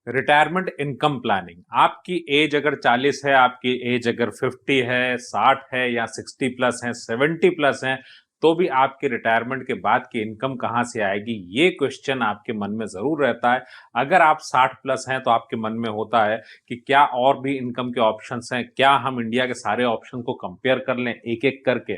Retirement income planning. आपकी as अगर 40 है, आपकी एज अगर 50 है, 60 है या 60 प्लस है, 70 प्लस है, तो भी आपके रिटायरमेंट के बाद की इनकम कहां से आएगी, ये क्वेश्चन आपके मन में जरूर रहता है। अगर आप 60 प्लस हैं तो आपके मन में होता है कि क्या और भी इनकम के ऑप्शंस हैं, क्या हम इंडिया के सारे ऑप्शन को कंपेयर कर लें एक एक करके।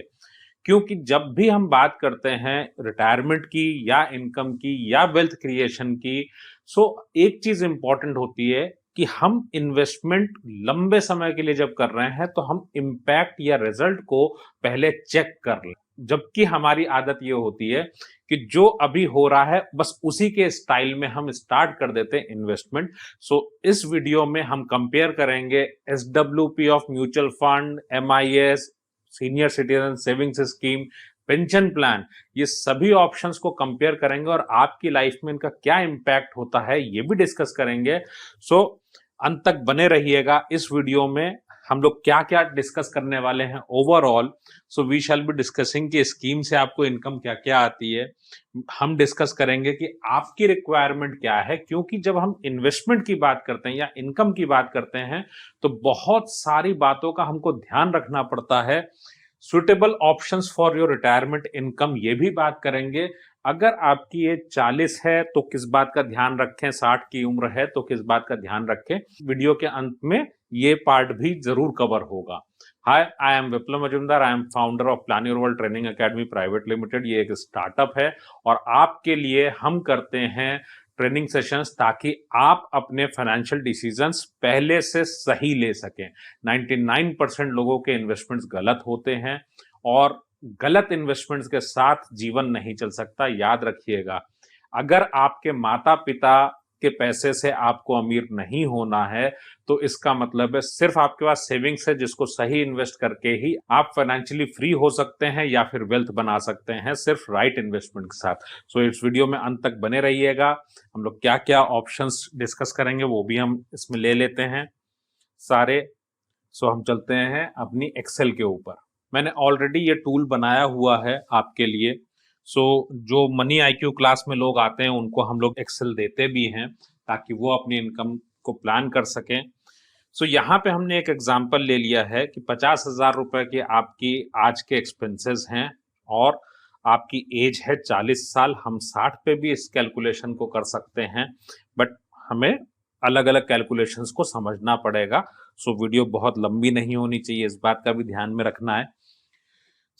क्योंकि जब भी हम बात करते हैं रिटायरमेंट की या इनकम की या वेल्थ क्रिएशन की, सो एक चीज इंपॉर्टेंट होती है कि हम इन्वेस्टमेंट लंबे समय के लिए जब कर रहे हैं तो हम इम्पैक्ट या रिजल्ट को पहले चेक कर लें। जबकि हमारी आदत ये होती है कि जो अभी हो रहा है बस उसी के स्टाइल में हम स्टार्ट कर देते हैं इन्वेस्टमेंट। सो इस वीडियो में हम कंपेयर करेंगे SWP of mutual fund, MIS, senior citizen savings scheme, pension plan, ये सभी ऑप्शंस को कंपेयर करेंगे और आपकी लाइफ में इनका क्या इंपैक्ट होता है ये भी डिस्कस करेंगे। सो अंत तक बने रहिएगा। इस वीडियो में हम लोग क्या क्या डिस्कस करने वाले हैं overall. So we shall be discussing कि स्कीम से आपको इनकम क्या क्या आती है। हम डिस्कस करेंगे कि आपकी रिक्वायरमेंट क्या है, क्योंकि जब हम इन्वेस्टमेंट की बात करते हैं या इनकम की बात करते हैं तो बहुत सारी बातों का हमको ध्यान रखना पड़ता है। Suitable options for your retirement income ये भी बात करेंगे। अगर आपकी एज 40 है तो किस बात का ध्यान रखें, 60 की उम्र है तो किस बात का ध्यान रखें। वीडियो के अंत में ये पार्ट भी जरूर कवर होगा। Hi, I am Viplav Majumdar. I am founder of Plan Your World Training Academy Private Limited. ये एक स्टार्टअप है और आपके लिए हम करते हैं ट्रेनिंग सेशंस ताकि आप अपने फाइनेंशियल डिसीजंस पहले से सही ले सकें। 99% लोगों के इन्वेस्टमेंट्स गलत होते हैं और गलत इन्वेस्टमेंट्स के साथ जीवन नहीं चल सकता। याद रखिएगा, अगर आपके माता पिता के पैसे से आपको अमीर नहीं होना है तो इसका मतलब है सिर्फ आपके पास सेविंग्स है जिसको सही इन्वेस्ट करके ही आप फाइनेंशियली फ्री हो सकते हैं या फिर वेल्थ बना सकते हैं, सिर्फ राइट इन्वेस्टमेंट के साथ। सो इस वीडियो में अंत तक बने रहिएगा। हम लोग क्या क्या ऑप्शंस डिस्कस करेंगे वो भी हम इसमें ले लेते हैं सारे। सो हम चलते हैं अपनी एक्सेल के ऊपर। मैंने ऑलरेडी ये टूल बनाया हुआ है आपके लिए। सो जो मनी आईक्यू क्लास में लोग आते हैं उनको हम लोग एक्सेल देते भी हैं ताकि वो अपनी इनकम को प्लान कर सकें। सो यहाँ पे हमने एक एग्जांपल ले लिया है कि 50,000 रुपए के आपकी आज के एक्सपेंसेस हैं और आपकी एज है 40 साल। हम 60 पे भी इस कैलकुलेशन को कर सकते हैं, बट हमें अलग अलग कैलकुलेशंस को समझना पड़ेगा। सो वीडियो बहुत लंबी नहीं होनी चाहिए, इस बात का भी ध्यान में रखना है।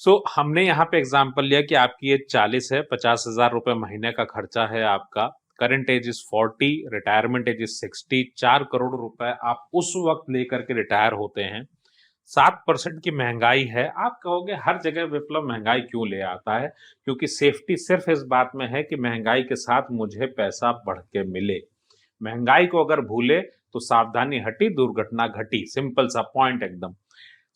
सो हमने यहाँ पे एग्जांपल लिया कि आपकी एज 40 है, 50,000 रुपए महीने का खर्चा है आपका, current age is 40, retirement age is 60, 4 crore रुपए आप उस वक्त लेकर के रिटायर होते हैं। 7% की महंगाई है। आप कहोगे हर जगह विप्लव महंगाई क्यों ले आता है? क्योंकि सेफ्टी सिर्फ इस बात में है कि महंगाई के साथ मुझे पैसा बढ़ के मिले। महंगाई को अगर भूले तो सावधानी हटी, दुर्घटना घटी। सिंपल सा पॉइंट एकदम।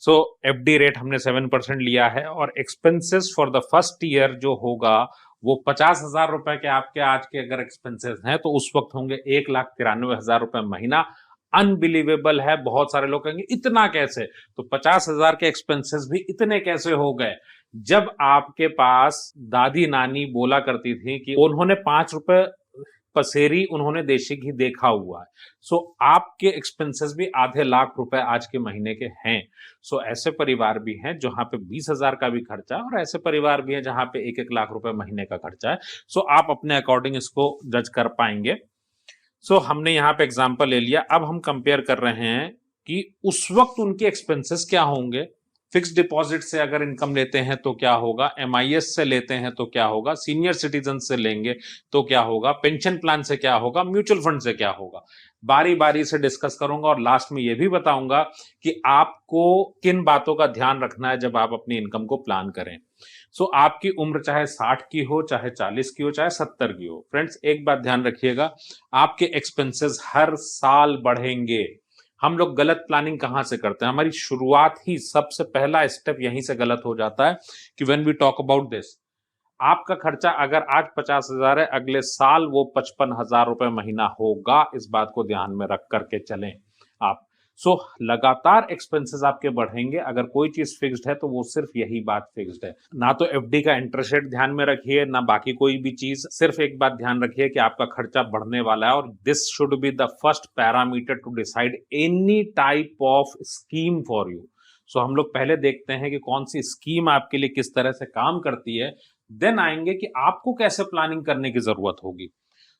सो एफडी रेट हमने 7% लिया है और expenses for the first year जो होगा वो 50,000 रुपए के आपके आज के अगर एक्सपेंसेस हैं तो उस वक्त होंगे 1,93,000 रुपए महीना। अनबिलीवेबल है, बहुत सारे लोग कहेंगे इतना कैसे, तो 50,000 के एक्सपेंसेस भी इतने कैसे हो गए। जब आपके पास दादी नानी बोला करती थी कि उन्होंने 5 रुपए पसेरी, उन्होंने देशी घी देखा हुआ है। सो आपके एक्सपेंसेस भी आधे लाख रुपए आज के महीने के हैं। सो ऐसे परिवार भी हैं जहां पे 20,000 का भी खर्चा है और ऐसे परिवार भी हैं जहां पे 1-1 लाख रुपए महीने का खर्चा है। सो आप अपने अकॉर्डिंग इसको जज कर पाएंगे। सो हमने यहाँ पे एग्जाम्पल ले लिया। अब हम कंपेयर कर रहे हैं कि उस वक्त उनके एक्सपेंसेस क्या होंगे। फिक्स डिपॉजिट से अगर इनकम लेते हैं तो क्या होगा, एमआईएस से लेते हैं तो क्या होगा, सीनियर सिटीजन से लेंगे तो क्या होगा, पेंशन प्लान से क्या होगा, म्यूचुअल फंड से क्या होगा। बारी बारी से डिस्कस करूंगा और लास्ट में यह भी बताऊंगा कि आपको किन बातों का ध्यान रखना है जब आप अपनी इनकम को प्लान करें। सो आपकी उम्र चाहे 60 की हो, चाहे 40 की हो, चाहे 70 की हो, फ्रेंड्स एक बात ध्यान रखिएगा, आपके एक्सपेंसेस हर साल बढ़ेंगे। हम लोग गलत प्लानिंग कहां से करते हैं, हमारी शुरुआत ही सबसे पहला स्टेप यहीं से गलत हो जाता है कि when we talk about this, आपका खर्चा अगर आज 50,000 है, अगले साल वो 55,000 रुपए महीना होगा। इस बात को ध्यान में रख करके चलें आप। सो लगातार एक्सपेंसेस आपके बढ़ेंगे। अगर कोई चीज फिक्स्ड है तो वो सिर्फ यही बात फिक्स्ड है। ना तो एफडी का इंटरेस्ट रेट ध्यान में रखिए, ना बाकी कोई भी चीज। सिर्फ एक बात ध्यान रखिए कि आपका खर्चा बढ़ने वाला है, और this should be the first parameter to decide any type of scheme for you. So हम लोग पहले देखते हैं कि कौन सी स्कीम आपके लिए किस तरह से काम करती है, देन आएंगे कि आपको कैसे प्लानिंग करने की जरूरत होगी।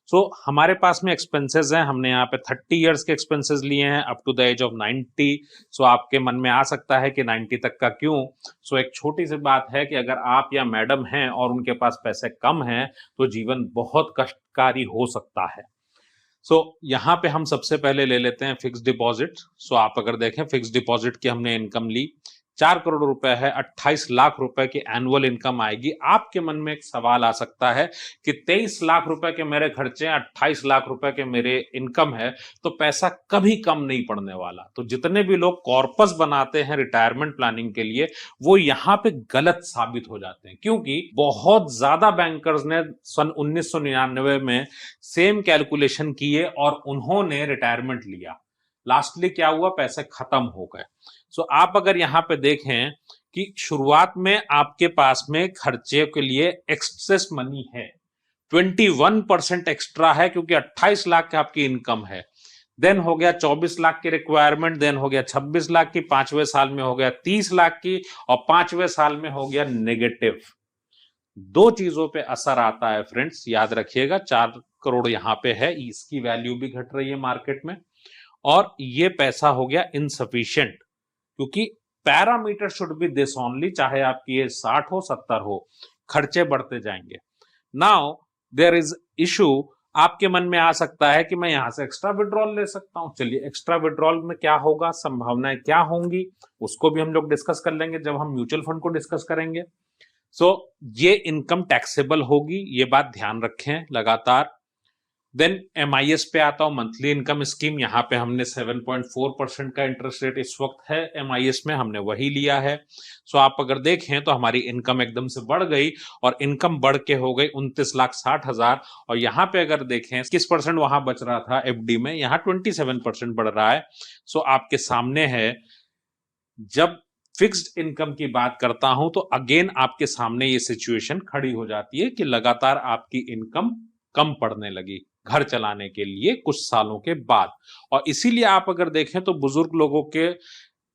सो हमारे पास में एक्सपेंसेस हैं, हमने यहाँ पे 30 इयर्स के एक्सपेंसेस लिए हैं up to the age of 90। So आपके मन में आ सकता है कि 90 तक का क्यों। सो एक छोटी सी बात है कि अगर आप या मैडम हैं और उनके पास पैसे कम हैं तो जीवन बहुत कष्टकारी हो सकता है। सो यहाँ पे हम सबसे पहले ले लेते हैं फिक्स डिपॉजिट। सो आप अगर देखें फिक्स डिपॉजिट की हमने इनकम ली 4 करोड़ रुपए है, 28 लाख रुपए की एनुअल इनकम आएगी। आपके मन में एक सवाल आ सकता है कि 23 लाख रुपए के मेरे खर्चे, 28 लाख रुपए के मेरे इनकम है, तो पैसा कभी कम नहीं पड़ने वाला। तो जितने भी लोग कॉर्पस बनाते हैं रिटायरमेंट प्लानिंग के लिए, वो यहाँ पे गलत साबित हो जाते हैं, क्योंकि बहुत ज्यादा बैंकर्स ने सन 1999 में सेम कैलकुलेशन किए और उन्होंने रिटायरमेंट लिया। लास्टली क्या हुआ, पैसे खत्म हो गए। सो आप अगर यहां पे देखें कि शुरुआत में आपके पास में खर्चे के लिए एक्सेस मनी है, 21% एक्स्ट्रा है, क्योंकि 28 लाख की आपकी इनकम है। देन हो गया 24 लाख की रिक्वायरमेंट, देन हो गया 26 लाख की, 5वें साल में हो गया 30 लाख की, और 5वें साल में हो गया नेगेटिव। दो चीजों पे असर आता है फ्रेंड्स, याद रखिएगा। 4 करोड़ यहां पे है, इसकी वैल्यू भी घट रही है मार्केट में, और ये पैसा हो गया इनसफिशिएंट, क्योंकि parameter should be this only, चाहे आपकी एज 60 हो 70 हो, खर्चे बढ़ते जाएंगे। नाउ देयर इज इशू, आपके मन में आ सकता है कि मैं यहां से एक्स्ट्रा विड्रॉल ले सकता हूं। चलिए, एक्स्ट्रा विड्रॉल में क्या होगा, संभावनाएं क्या होंगी, उसको भी हम लोग डिस्कस कर लेंगे जब हम म्यूचुअल फंड को डिस्कस करेंगे। सो ये इनकम टैक्सेबल होगी, ये बात ध्यान रखें लगातार। देन एमआईएस पे आता हूं, मंथली इनकम स्कीम। यहां पे हमने 7.4% का इंटरेस्ट रेट इस वक्त है एमआईएस में, हमने वही लिया है। सो आप अगर देखें तो हमारी इनकम एकदम से बढ़ गई, और इनकम बढ़ के हो गई 29,60,000। और यहां पे अगर देखें किस परसेंट वहां बच रहा था एफडी में, यहां 27% बढ़ रहा है। सो आपके सामने है, जब फिक्स्ड इनकम की बात करता हूं तो अगेन आपके सामने ये सिचुएशन खड़ी हो जाती है कि लगातार आपकी इनकम कम पड़ने लगी घर चलाने के लिए कुछ सालों के बाद। और इसीलिए आप अगर देखें तो बुजुर्ग लोगों के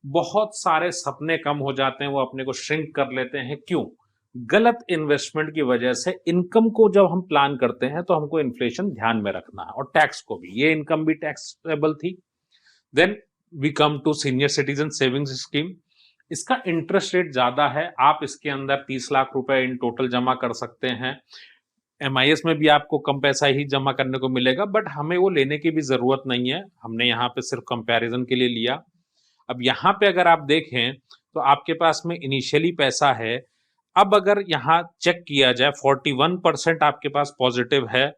बहुत सारे सपने कम हो जाते हैं, वो अपने को श्रिंक कर लेते हैं। क्यों? गलत इन्वेस्टमेंट की वजह से। इनकम को जब हम प्लान करते हैं तो हमको इन्फ्लेशन ध्यान में रखना है, और टैक्स को भी। ये इनकम भी टैक्सेबल थी। Then we come to senior citizen savings scheme. इसका इंटरेस्ट रेट ज्यादा है, आप इसके अंदर 30 लाख रुपए इन टोटल जमा कर सकते हैं। एमआईएस में भी आपको कम पैसा ही जमा करने को मिलेगा, बट हमें वो लेने की भी जरूरत नहीं है, हमने यहाँ पे सिर्फ कंपैरिजन के लिए लिया। अब यहाँ पे अगर आप देखें तो आपके पास में इनिशियली पैसा है। अब अगर यहाँ चेक किया जाए 41% आपके पास पॉजिटिव है,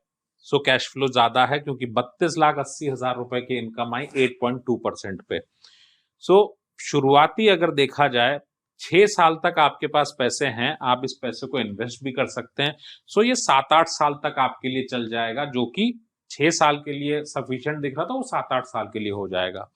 सो कैश फ्लो ज्यादा है, क्योंकि 32,80,000 रुपए की इनकम आई 8.2% पे। सो शुरुआती अगर देखा जाए 6 साल तक आपके पास पैसे हैं, आप इस पैसे को इन्वेस्ट भी कर सकते हैं। सो ये 7-8 साल तक आपके लिए चल जाएगा, जो कि 6 साल के लिए सफिशिएंट दिख रहा था, वो 7-8 साल के लिए हो जाएगा।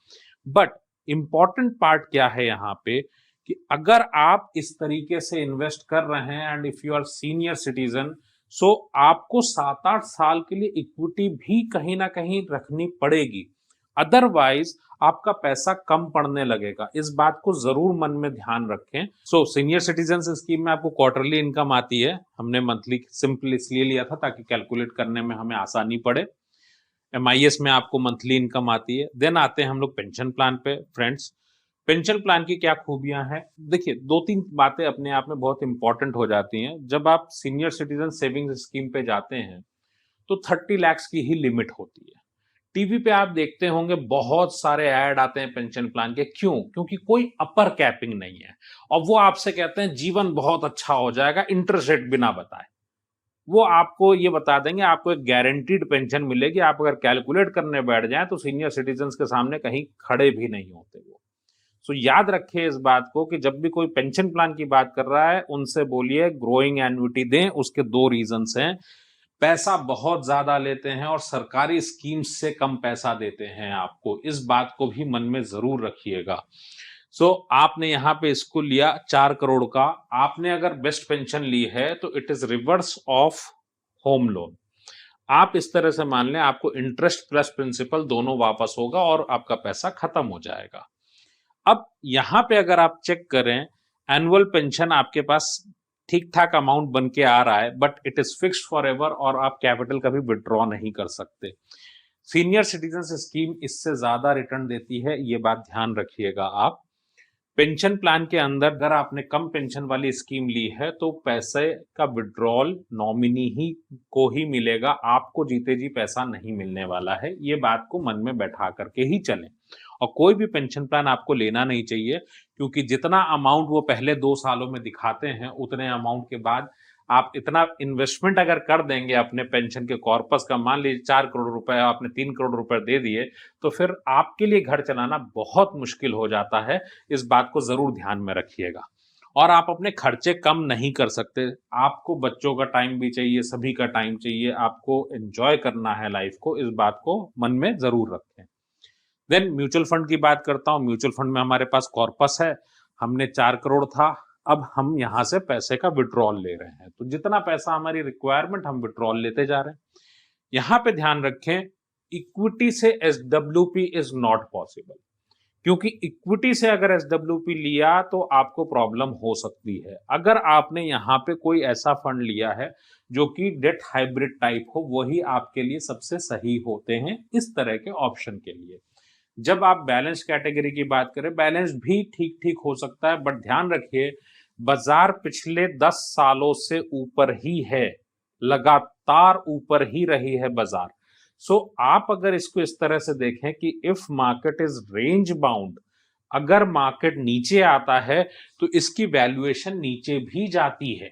बट इंपॉर्टेंट पार्ट क्या है यहाँ पे, कि अगर आप इस तरीके से इन्वेस्ट कर रहे हैं and if you are senior citizen, so आपको 7-8 साल के लिए इक्विटी भी कहीं ना कहीं रखनी पड़ेगी, अदरवाइज आपका पैसा कम पड़ने लगेगा। इस बात को जरूर मन में ध्यान रखें। सो सीनियर सिटीजन स्कीम में आपको क्वार्टरली इनकम आती है, हमने मंथली सिंपल इसलिए लिया था ताकि कैलकुलेट करने में हमें आसानी पड़े। एमआईएस में आपको मंथली इनकम आती है। देन आते हैं हम लोग पेंशन प्लान पे। फ्रेंड्स, पेंशन प्लान की क्या खूबियां हैं, देखिए 2-3 बातें अपने आप में बहुत इंपॉर्टेंट हो जाती हैं। जब आप सीनियर सिटीजन सेविंग्स स्कीम पे जाते हैं तो 30 लाख की ही लिमिट होती है। टीवी पे आप देखते होंगे बहुत सारे ऐड आते हैं पेंशन प्लान के। क्यों? क्योंकि कोई अपर कैपिंग नहीं है, और वो आपसे कहते हैं जीवन बहुत अच्छा हो जाएगा, इंटरेस्ट रेट बिना बताए। वो आपको ये बता देंगे आपको एक गारंटीड पेंशन मिलेगी। आप अगर कैलकुलेट करने बैठ जाएं तो सीनियर सिटीजन के सामने कहीं खड़े भी नहीं होते वो। सो याद रखिए इस बात को कि जब भी कोई पेंशन प्लान की बात कर रहा है, उनसे बोलिए ग्रोइंग एन्युटी दें। उसके 2 रीजंस हैं। पैसा बहुत ज्यादा लेते हैं और सरकारी स्कीम्स से कम पैसा देते हैं आपको, इस बात को भी मन में जरूर रखिएगा। आपने यहाँ पे इसको लिया 4 करोड़ का, आपने अगर बेस्ट पेंशन ली है तो it is reverse of home loan. आप इस तरह से मान लें आपको इंटरेस्ट प्लस प्रिंसिपल दोनों वापस होगा और आपका पैसा खत्म हो जाएगा। अब यहां पे अगर आप चेक करें, एनुअल पेंशन आपके पास ठीक ठाक अमाउंट बन के आ रहा है, but it is fixed for ever और आप कैपिटल कभी विड्रॉ नहीं कर सकते। सीनियर सिटीजन स्कीम इससे ज्यादा रिटर्न देती है, ये बात ध्यान रखिएगा आप। पेंशन प्लान के अंदर अगर आपने कम पेंशन वाली स्कीम ली है तो पैसे का विड्रॉल नॉमिनी ही को ही मिलेगा, आपको जीते जी पैसा नहीं मिलने वाला है, ये बात को मन में बैठा करके ही चलें। और कोई भी पेंशन प्लान आपको लेना नहीं चाहिए, क्योंकि जितना अमाउंट वो पहले 2 सालों में दिखाते हैं उतने अमाउंट के बाद आप इतना इन्वेस्टमेंट अगर कर देंगे अपने पेंशन के कॉर्पस का, मान लीजिए 4 करोड़ रुपए आपने 3 करोड़ रुपए दे दिए, तो फिर आपके लिए घर चलाना बहुत मुश्किल हो जाता है। इस बात को जरूर ध्यान में रखिएगा। और आप अपने खर्चे कम नहीं कर सकते, आपको बच्चों का टाइम भी चाहिए, सभी का टाइम चाहिए, आपको एंजॉय करना है लाइफ को, इस बात को मन में जरूर रखें। देन म्यूचुअल फंड की बात करता हूं। म्यूचुअल फंड में हमारे पास कॉर्पस है, हमने 4 करोड़ था, अब हम यहां से पैसे का विड्रॉल ले रहे हैं, तो जितना पैसा हमारी रिक्वायरमेंट हम विड्रॉल लेते जा रहे हैं। यहां पे ध्यान रखें, इक्विटी से एसडब्ल्यूपी इज नॉट पॉसिबल, क्योंकि इक्विटी से अगर एसडब्ल्यूपी लिया तो आपको प्रॉब्लम हो सकती है। अगर आपने यहां पे कोई ऐसा फंड लिया है जो कि डेट हाइब्रिड टाइप हो, वही आपके लिए सबसे सही होते हैं इस तरह के ऑप्शन के लिए। जब आप बैलेंस कैटेगरी की बात करें, बैलेंस भी ठीक ठीक हो सकता है, बट ध्यान रखिए बाजार पिछले 10 सालों से ऊपर ही है, लगातार ऊपर ही रही है बाजार। आप अगर इसको इस तरह से देखें कि if market is range bound, अगर मार्केट नीचे आता है तो इसकी वैल्यूएशन नीचे भी जाती है।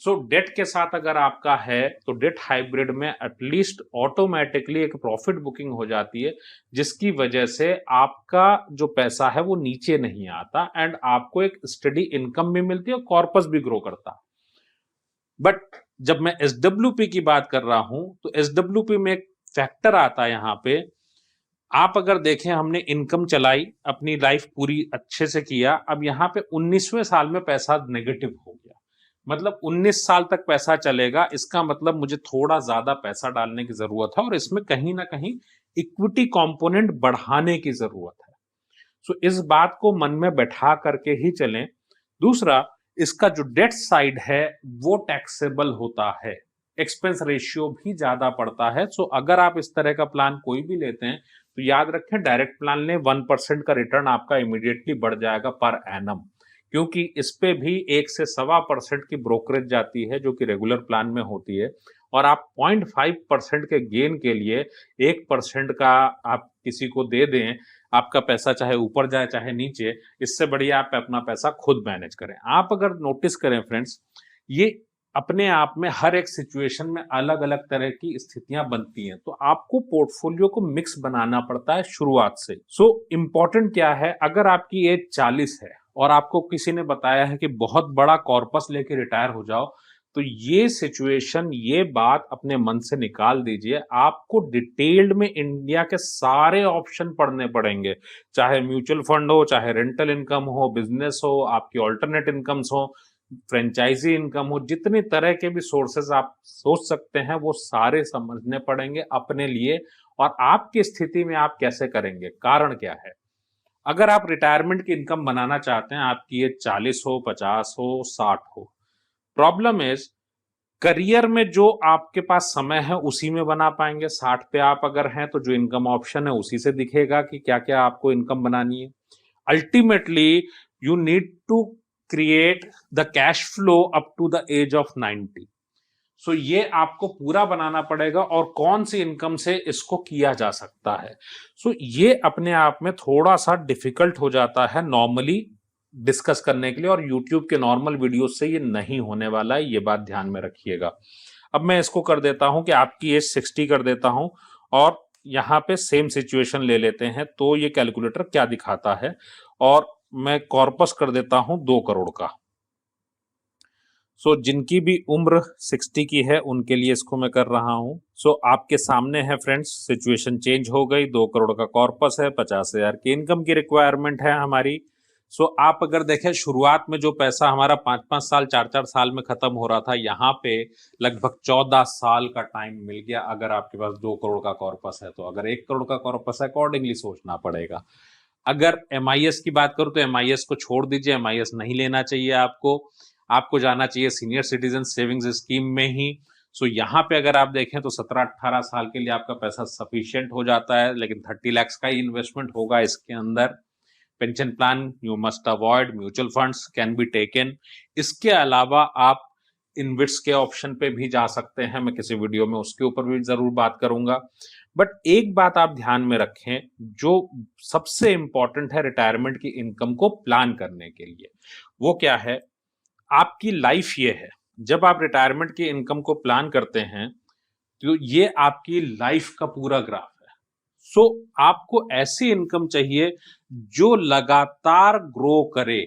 डेट के साथ अगर आपका है तो डेट हाइब्रिड में एटलीस्ट ऑटोमेटिकली एक प्रॉफिट बुकिंग हो जाती है, जिसकी वजह से आपका जो पैसा है वो नीचे नहीं आता एंड आपको एक स्टडी इनकम भी मिलती है और कॉर्पस भी ग्रो करता है। बट जब मैं एसडब्ल्यूपी की बात कर रहा हूं तो एसडब्ल्यूपी में एक फैक्टर आता है यहां पे। आप अगर देखें, हमने इनकम चलाई, अपनी लाइफ पूरी अच्छे से किया, अब यहां पे 19वें साल में पैसा नेगेटिव हो गया, मतलब 19 साल तक पैसा चलेगा, इसका मतलब मुझे थोड़ा ज्यादा पैसा डालने की जरूरत है और इसमें कहीं ना कहीं इक्विटी कंपोनेंट बढ़ाने की जरूरत है। इस बात को मन में बैठा करके ही चलें। दूसरा, इसका जो डेट साइड है वो टैक्सेबल होता है, एक्सपेंस रेशियो भी ज्यादा पड़ता है। अगर आप इस तरह का प्लान कोई भी लेते हैं तो याद रखें, डायरेक्ट प्लान लें, 1% का रिटर्न आपका इमीडिएटली बढ़ जाएगा पर एनम, क्योंकि इस पे भी 1 से 1.25% की ब्रोकरेज जाती है जो कि रेगुलर प्लान में होती है, और आप 0.5% के गेन के लिए 1% का आप किसी को दे दें, आपका पैसा चाहे ऊपर जाए चाहे नीचे, इससे बढ़िया आप अपना पैसा खुद मैनेज करें। आप अगर नोटिस करें फ्रेंड्स, ये अपने आप में हर एक सिचुएशन में अलग अलग तरह की स्थितियां बनती हैं, तो आपको पोर्टफोलियो को मिक्स बनाना पड़ता है शुरुआत से। इंपॉर्टेंट क्या है, अगर आपकी एज 40 है और आपको किसी ने बताया है कि बहुत बड़ा कॉर्पस लेके रिटायर हो जाओ, तो ये सिचुएशन, ये बात अपने मन से निकाल दीजिए। आपको डिटेल्ड में इंडिया के सारे ऑप्शन पढ़ने पड़ेंगे, चाहे म्यूचुअल फंड हो, चाहे रेंटल इनकम हो, बिजनेस हो, आपकी ऑल्टरनेट इनकम्स हो, फ्रेंचाइजी इनकम हो, जितनी तरह के भी सोर्सेस आप सोच सकते हैं वो सारे समझने पड़ेंगे अपने लिए, और आपकी स्थिति में आप कैसे करेंगे, कारण क्या है। अगर आप रिटायरमेंट की इनकम बनाना चाहते हैं, आपकी ये 40 हो, 50 हो, 60 हो, प्रॉब्लम इज करियर में जो आपके पास समय है उसी में बना पाएंगे। 60 पे आप अगर हैं तो जो इनकम ऑप्शन है उसी से दिखेगा कि क्या क्या आपको इनकम बनानी है। Ultimately you need to create the cash flow up to the age of 90। ये आपको पूरा बनाना पड़ेगा और कौन सी इनकम से इसको किया जा सकता है। ये अपने आप में थोड़ा सा डिफिकल्ट हो जाता है नॉर्मली डिस्कस करने के लिए, और YouTube के नॉर्मल वीडियोस से ये नहीं होने वाला है, ये बात ध्यान में रखिएगा। अब मैं इसको कर देता हूं कि आपकी एज 60 कर देता हूं और यहां पे सेम सिचुएशन ले लेते हैं, तो ये कैलकुलेटर क्या दिखाता है, और मैं कॉर्पस कर देता हूं 2 करोड़ का। जिनकी भी उम्र 60 की है उनके लिए इसको मैं कर रहा हूं। आपके सामने है फ्रेंड्स, सिचुएशन चेंज हो गई। 2 करोड़ का कॉर्पस है, 50,000 की इनकम की रिक्वायरमेंट है हमारी। आप अगर देखें, शुरुआत में जो पैसा हमारा 5-5 साल 4-4 साल में खत्म हो रहा था, यहाँ पे लगभग 14 साल का टाइम मिल गया। अगर आपके पास 2 करोड़ का कॉर्पस है तो, अगर 1 करोड़ का कॉर्पस है अकॉर्डिंगली सोचना पड़ेगा। अगर एमआईएस की बात करूं तो एमआईएस को छोड़ दीजिए, एमआईएस नहीं लेना चाहिए आपको जाना चाहिए सीनियर सिटीजन सेविंग्स स्कीम में ही। यहाँ पे अगर आप देखें तो 17-18 साल के लिए आपका पैसा सफिशिएंट हो जाता है, लेकिन 30 लाख का ही इन्वेस्टमेंट होगा इसके अंदर। Pension plan you must avoid, mutual funds can be taken. इसके अलावा आप इन्वेट्स के ऑप्शन पे भी जा सकते हैं, मैं किसी वीडियो में उसके ऊपर भी जरूर बात करूंगा। बट एक बात आप ध्यान में रखें, जो सबसे इंपॉर्टेंट है रिटायरमेंट की इनकम को प्लान करने के लिए, वो क्या है? आपकी लाइफ ये है, जब आप रिटायरमेंट की इनकम को प्लान करते हैं तो ये आपकी लाइफ का पूरा ग्राफ है। आपको ऐसी इनकम चाहिए जो लगातार ग्रो करे,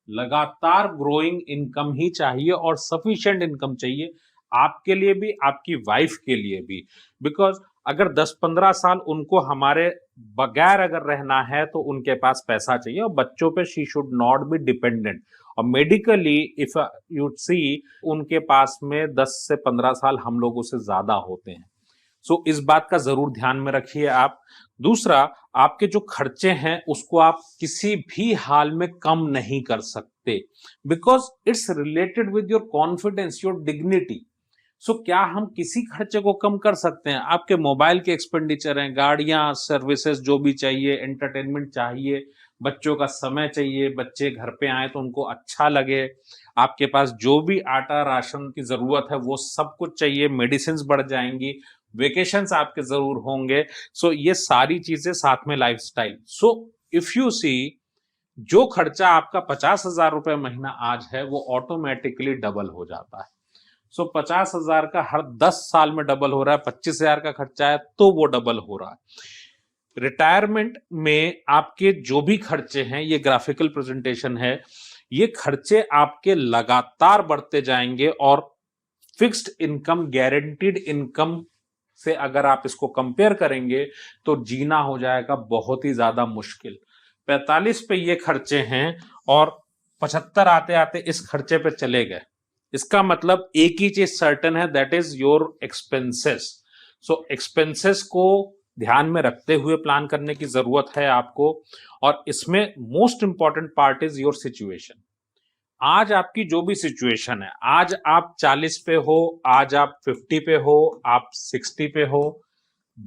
लगातार ग्रोइंग इनकम ही चाहिए, और सफिशिएंट इनकम चाहिए आपके लिए भी, आपकी वाइफ के लिए भी। बिकॉज अगर 10-15 साल उनको हमारे बगैर अगर रहना है तो उनके पास पैसा चाहिए, और बच्चों पे she should not be dependent. और मेडिकली इफ यू सी, उनके पास में 10 से 15 साल हम लोगों से ज्यादा होते हैं। इस बात का जरूर ध्यान में रखिए आप। दूसरा, आपके जो खर्चे हैं उसको आप किसी भी हाल में कम नहीं कर सकते, because it's related with your confidence, your dignity. क्या हम किसी खर्चे को कम कर सकते हैं? आपके मोबाइल के एक्सपेंडिचर हैं, गाड़ियां, सर्विसेज जो भी चाहिए, एंटरटेनमेंट चाहिए, बच्चों का समय चाहिए, बच्चे घर पे आए तो उनको अच्छा लगे, आपके पास जो भी आटा राशन की जरूरत है वो सब कुछ चाहिए, मेडिसिन बढ़ जाएंगी, वेकेशंस आपके जरूर होंगे। ये सारी चीजें साथ में लाइफस्टाइल। इफ यू सी, जो खर्चा आपका 50,000 रुपए महीना आज है वो ऑटोमेटिकली डबल हो जाता है। 50,000 का हर 10 साल में डबल हो रहा है। 25,000 का खर्चा है तो वो डबल हो रहा है। रिटायरमेंट में आपके जो भी खर्चे हैं, ये ग्राफिकल प्रेजेंटेशन है, ये खर्चे आपके लगातार बढ़ते जाएंगे, और फिक्स्ड इनकम, गारंटीड इनकम से अगर आप इसको कंपेयर करेंगे तो जीना हो जाएगा बहुत ही ज्यादा मुश्किल। 45 पे ये खर्चे हैं और 75 आते आते इस खर्चे पे चले गए। इसका मतलब एक ही चीज सर्टेन है, that is your expenses. Expenses को ध्यान में रखते हुए प्लान करने की जरूरत है आपको। और इसमें most important part is your situation. आज आपकी जो भी सिचुएशन है, आज आप 40 पे हो, आज आप 50 पे हो, आप 60 पे हो,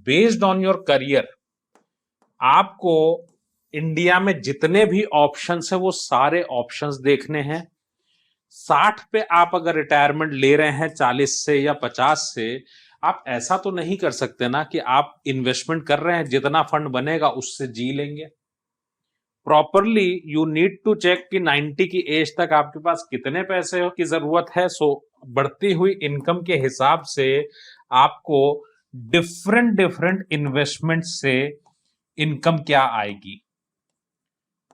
बेस्ड ऑन योर करियर आपको इंडिया में जितने भी ऑप्शंस है वो सारे ऑप्शंस देखने हैं। 60 पे आप अगर रिटायरमेंट ले रहे हैं 40 से या 50 से, आप ऐसा तो नहीं कर सकते ना कि आप इन्वेस्टमेंट कर रहे हैं, जितना फंड बनेगा उससे जी लेंगे। Properly you need to check कि 90 की एज तक आपके पास कितने पैसे की जरूरत है। बढ़ती हुई इनकम के हिसाब से आपको डिफरेंट डिफरेंट इन्वेस्टमेंट से इनकम क्या आएगी।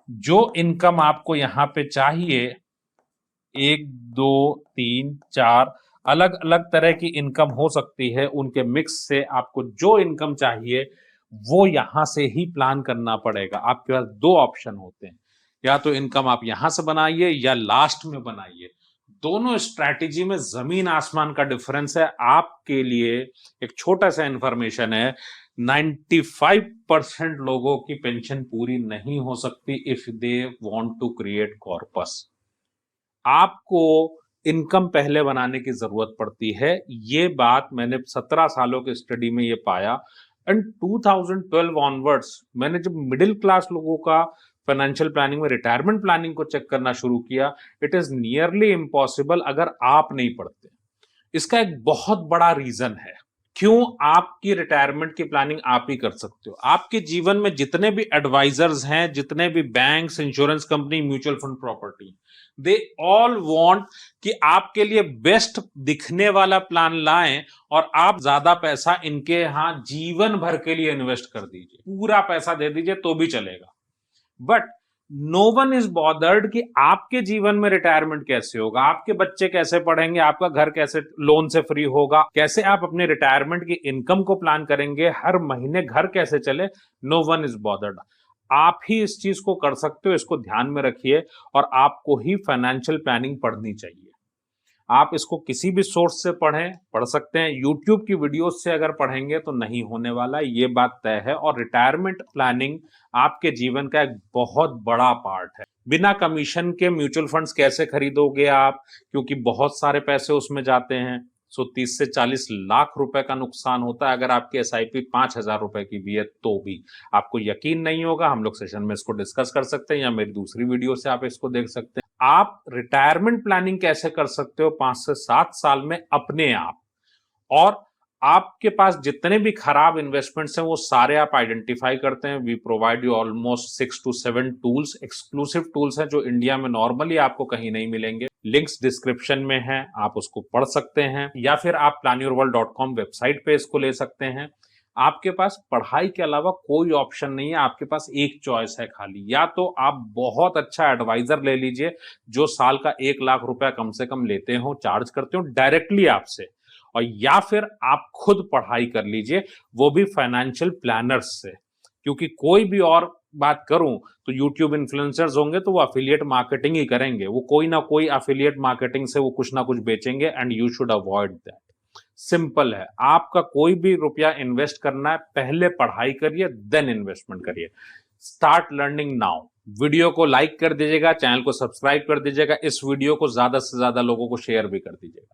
जो इनकम आपको यहां पे चाहिए, 1 2 3 4 अलग अलग तरह की इनकम हो सकती है, उनके मिक्स से आपको जो इनकम चाहिए वो यहां से ही प्लान करना पड़ेगा। आपके पास 2 ऑप्शन होते हैं, या तो इनकम आप यहां से बनाइए या लास्ट में बनाइए। दोनों स्ट्रैटेजी में जमीन आसमान का डिफरेंस है। आपके लिए एक छोटा सा इंफॉर्मेशन है, 95% लोगों की पेंशन पूरी नहीं हो सकती if they want to create corpus. आपको इनकम पहले बनाने की जरूरत पड़ती है। ये बात मैंने 17 सालों के स्टडी में ये पाया। एंड 2012 ऑनवर्ड्स मैंने जब मिडिल क्लास लोगों का फाइनेंशियल प्लानिंग में रिटायरमेंट प्लानिंग को चेक करना शुरू किया, इट इज नियरली इम्पॉसिबल अगर आप नहीं पढ़ते। इसका एक बहुत बड़ा रीजन है क्यों आपकी रिटायरमेंट की प्लानिंग आप ही कर सकते हो। आपके जीवन में जितने भी एडवाइजर्स हैं, जितने भी banks, insurance company, mutual fund, property, they all want कि आपके लिए बेस्ट दिखने वाला प्लान लाएं और आप ज्यादा पैसा इनके यहां जीवन भर के लिए इन्वेस्ट कर दीजिए, पूरा पैसा दे दीजिए तो भी चलेगा। But no one is bothered कि आपके जीवन में रिटायरमेंट कैसे होगा, आपके बच्चे कैसे पढ़ेंगे, आपका घर कैसे लोन से फ्री होगा, कैसे आप अपने रिटायरमेंट की इनकम को प्लान करेंगे, हर महीने घर कैसे चले, नो वन इज बॉदर्ड। आप ही इस चीज को कर सकते हो, इसको ध्यान में रखिए। और आपको ही फाइनेंशियल प्लानिंग पढ़नी चाहिए। आप इसको किसी भी सोर्स से पढ़ सकते हैं। यूट्यूब की वीडियोस से अगर पढ़ेंगे तो नहीं होने वाला, ये बात तय है। और रिटायरमेंट प्लानिंग आपके जीवन का एक बहुत बड़ा पार्ट है। बिना कमीशन के म्यूचुअल फंड्स कैसे खरीदोगे आप, क्योंकि बहुत सारे पैसे उसमें जाते हैं। 30 से 40 लाख रुपए का नुकसान होता है अगर आपकी एसआईपी 5,000 रुपए की भी है तो भी। आपको यकीन नहीं होगा, हम लोग सेशन में इसको डिस्कस कर सकते हैं या मेरी दूसरी वीडियो से आप इसको देख सकते हैं। आप रिटायरमेंट प्लानिंग कैसे कर सकते हो 5 से 7 साल में अपने आप। और आपके पास जितने भी खराब इन्वेस्टमेंट्स हैं वो सारे आप आइडेंटिफाई करते हैं। We provide you almost 6 to 7 tools, exclusive tools हैं जो इंडिया में नॉर्मली आपको कहीं नहीं मिलेंगे। लिंक्स डिस्क्रिप्शन में हैं, आप उसको पढ़ सकते हैं या फिर आप planyourworld.com वेबसाइट पे इसको ले सकते हैं। आपके पास पढ़ाई के अलावा कोई ऑप्शन नहीं है, आपके पास एक चॉइस है खाली। या तो आप बहुत अच्छा एडवाइजर ले लीजिए जो साल का 1 लाख रुपया कम से कम लेते हो, चार्ज करते हो डायरेक्टली आपसे, और या फिर आप खुद पढ़ाई कर लीजिए, वो भी फाइनेंशियल प्लानर्स से। क्योंकि कोई भी और बात करूं तो यूट्यूब इन्फ्लुएंसर्स होंगे तो वो अफिलिएट मार्केटिंग ही करेंगे, वो कोई ना कोई अफिलिएट मार्केटिंग से वो कुछ ना कुछ बेचेंगे, and you should avoid that. Simple है, आपका कोई भी रुपया इन्वेस्ट करना है पहले पढ़ाई करिए, देन इन्वेस्टमेंट करिए। Start learning now. वीडियो को लाइक कर दीजिएगा, चैनल को सब्सक्राइब कर दीजिएगा, इस वीडियो को ज्यादा से ज्यादा लोगों को शेयर भी कर दीजिएगा।